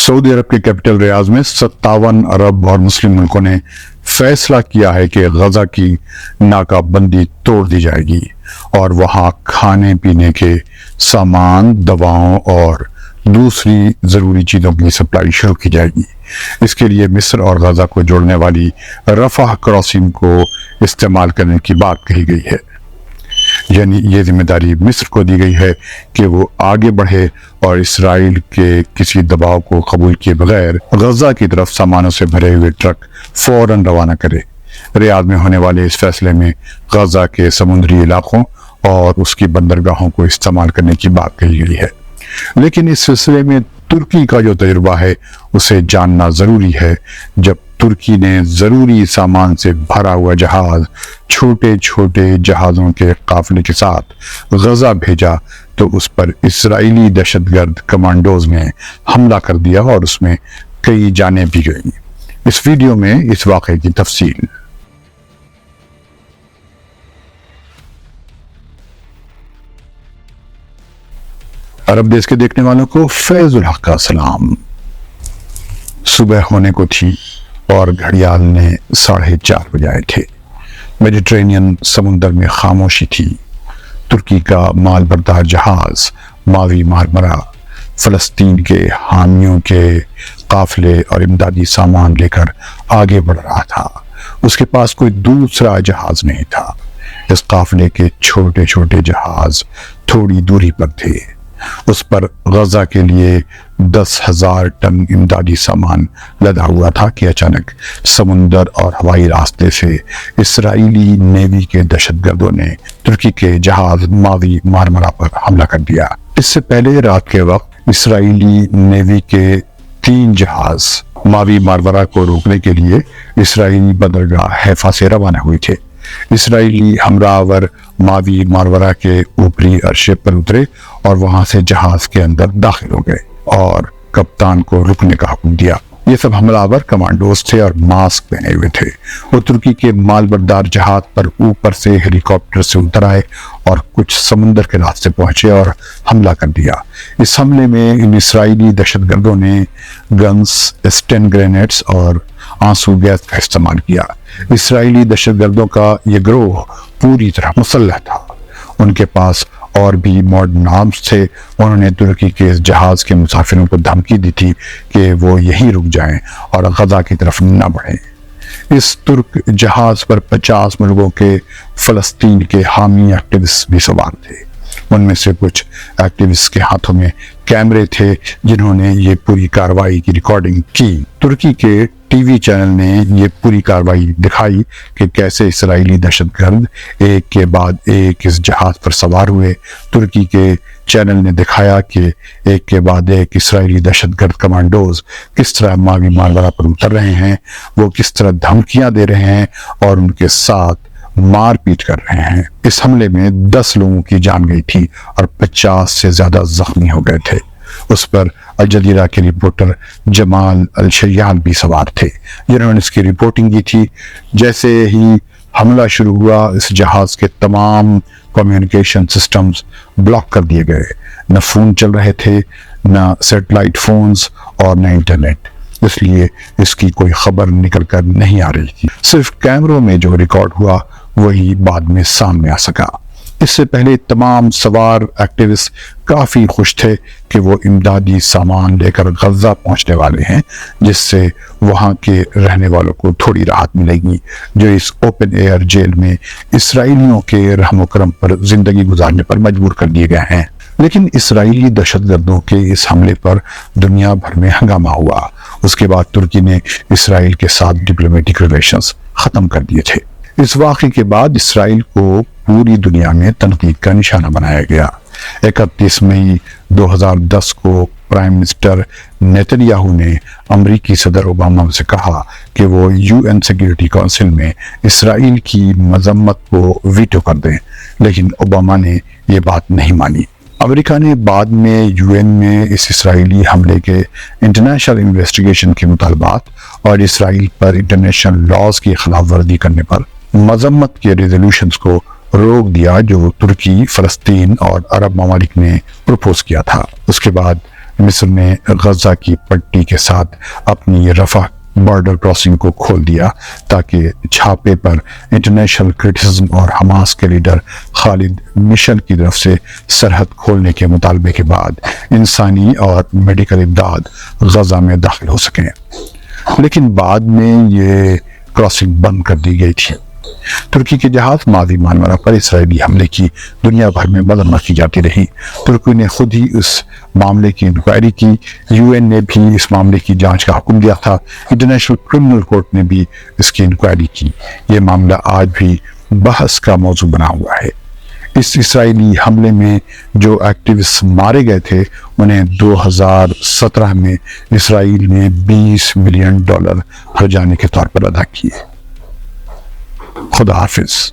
Saudi अरब के capital रियाज में 57 अरब और मुस्लिम मुल्कों ने फैसला किया है कि गजा की नाकाबंदी तोड़ दी जाएगी और वहां खाने पीने के सामान, दवाओं और दूसरी ज़रूरी चीज़ों की सप्लाई शुरू की जाएगी। इसके लिए मिस्र और गजा को जोड़ने वाली रफाह क्रॉसिंग को इस्तेमाल करने की बात कही गई है। यानी ये जिम्मेदारी मिस्र को दी गई है कि वो आगे बढ़े और इसराइल के किसी दबाव को कबूल किए बगैर गजा की तरफ सामानों से भरे हुए ट्रक फौरन रवाना करे। रियाद में होने वाले इस फैसले में गजा के समुद्री इलाकों और उसकी बंदरगाहों को इस्तेमाल करने की बात कही गई है। लेकिन इस सिलसिले में तुर्की का जो तजुर्बा है उसे जानना ज़रूरी है। जब तुर्की ने ज़रूरी सामान से भरा हुआ जहाज़ छोटे छोटे जहाज़ों के काफिले के साथ गजा भेजा तो उस पर इसराइली दहशतगर्द कमांडोज ने हमला कर दिया और उसमें कई जानें भी गईं। इस वीडियो में इस वाक़े की तफसील। अरब देश के देखने वालों को फैजुल हक का सलाम। सुबह होने को थी और घड़ियाल ने 4:30 बजाए थे। मेडिटेरेनियन समुंदर में खामोशी थी। तुर्की का माल बरदार जहाज मावी मारमरा फलस्तीन के हामियों के काफिले और इमदादी सामान लेकर आगे बढ़ रहा था। उसके पास कोई दूसरा जहाज नहीं था। इस काफिले के छोटे छोटे जहाज थोड़ी दूरी पर थे। उस पर गजा के लिए 10,000 टन इमदादी सामान लदा हुआ था कि अचानक समुंदर और हवाई रास्ते से इसराइली नेवी के दहशतगर्दों ने तुर्की के जहाज मावी मारमरा पर हमला कर दिया। इससे पहले रात के वक्त इसराइली नेवी के 3 जहाज मावी मारमरा को रोकने के लिए इसराइली बंदरगाह हैफा से रवाना हुए थे। इसराइली हमरावर मावी मारवरा के ऊपरी अरशे पर उतरे और वहां से जहाज के अंदर दाखिल हो गए और कप्तान को रुकने का हुक्म दिया। ये सब हमलावर कमांडोज थे और मास्क पहने हुए थे। वो तुर्की के मालबरदार जहाज पर ऊपर से हेलीकॉप्टर से उतर आए और कुछ समुंदर के रास्ते पहुंचे और हमला कर दिया। इस हमले में इन इसराइली दहशतगर्दों ने गन्स, स्टेन ग्रेनेड्स और आंसू गैस का इस्तेमाल किया। इसराइली दहशतगर्दों का ये गिरोह पूरी तरह मुसल्लह था। उनके पास और भी मॉडर्न आर्म्स थे। उन्होंने तुर्की के इस जहाज के मुसाफिरों को धमकी दी थी कि वो यहीं रुक जाएं और गजा की तरफ न बढ़ें। इस तुर्क जहाज पर 50 मुल्कों के फलस्तीन के हामी एक्टिविस्ट भी सवार थे। उनमें से कुछ एक्टिविस्ट के हाथों में कैमरे थे जिन्होंने ये पूरी कार्रवाई की रिकॉर्डिंग की। तुर्की के टीवी चैनल ने ये पूरी कार्रवाई दिखाई कि कैसे इसराइली दहशतगर्द एक के बाद एक इस जहाज पर सवार हुए। तुर्की के चैनल ने दिखाया कि एक के बाद एक इसराइली दहशतगर्द कमांडोज किस तरह मावी मारमरा पर उतर रहे हैं, वो किस तरह धमकियां दे रहे हैं और उनके साथ मारपीट कर रहे हैं। इस हमले में 10 लोगों की जान गई थी और 50 से ज्यादा जख्मी हो गए थे। उस पर अल जजीरा के रिपोर्टर जमाल अल शरियान भी सवार थे जिन्होंने इसकी रिपोर्टिंग की थी। जैसे ही हमला शुरू हुआ इस जहाज के तमाम कम्युनिकेशन सिस्टम्स ब्लॉक कर दिए गए। न फोन चल रहे थे, न सैटेलाइट फोन्स और न इंटरनेट। इसलिए इसकी कोई खबर निकल कर नहीं आ रही थी। सिर्फ कैमरों में जो रिकॉर्ड हुआ वही बाद में सामने आ सका। इससे पहले तमाम सवार एक्टिविस्ट काफी खुश थे कि वो इमदादी सामान लेकर गजा पहुंचने वाले हैं, जिससे वहां के रहने वालों को थोड़ी राहत मिलेगी जो इस ओपन एयर जेल में इसराइलियों के रहमो करम पर जिंदगी गुजारने पर मजबूर कर दिए गए हैं। लेकिन इसराइली दहशतगर्दों के इस हमले पर दुनिया भर में हंगामा हुआ। उसके बाद तुर्की ने इसराइल के साथ डिप्लोमेटिक रिलेशंस खत्म कर दिए थे। इस वाक़े के बाद इसराइल को पूरी दुनिया में तनकीद का निशाना बनाया गया। 31 मई 2010 को प्राइम मिनिस्टर नेतन्याहू ने अमरीकी सदर ओबामा से कहा कि वो यूएन सिक्योरिटी काउंसिल में इसराइल की मजम्मत को वीटो कर दें, लेकिन ओबामा ने ये बात नहीं मानी। अमेरिका ने बाद में यूएन में इस इसराइली हमले के इंटरनेशनल इन्वेस्टिगेशन के मुतालबात और इसराइल पर इंटरनेशनल लॉज की खिलाफ वर्जी करने पर मजम्मत के रेजोल्यूशंस को रोक दिया जो तुर्की, फलस्तीन और अरब ममालिक ने प्रपोज किया था। उसके बाद مصر نے غزہ کی پٹی کے ساتھ اپنی رفح بارڈر کراسنگ کو کھول دیا تاکہ چھاپے پر انٹرنیشنل کرٹیسزم اور حماس کے لیڈر خالد مشن کی طرف سے سرحد کھولنے کے مطالبے کے بعد انسانی اور میڈیکل امداد غزہ میں داخل ہو سکیں، لیکن بعد میں یہ کراسنگ بند کر دی گئی تھی۔ ترکی کے جہاز ماضی مانورہ پر اسرائیلی حملے کی دنیا بھر میں مذمت کی جاتی رہی۔ ترکی نے خود ہی اس معاملے کی انکوائری کی، یو این نے بھی اس معاملے کی جانچ کا حکم دیا تھا، انٹرنیشنل کرمنل کورٹ نے بھی اس کی انکوائری کی۔ یہ معاملہ آج بھی بحث کا موضوع بنا ہوا ہے۔ اس اسرائیلی حملے میں جو ایکٹیوسٹ مارے گئے تھے انہیں 2017 میں اسرائیل نے $20 ملین ہرجانے کے طور پر ادا کیے۔ خدا حافظ۔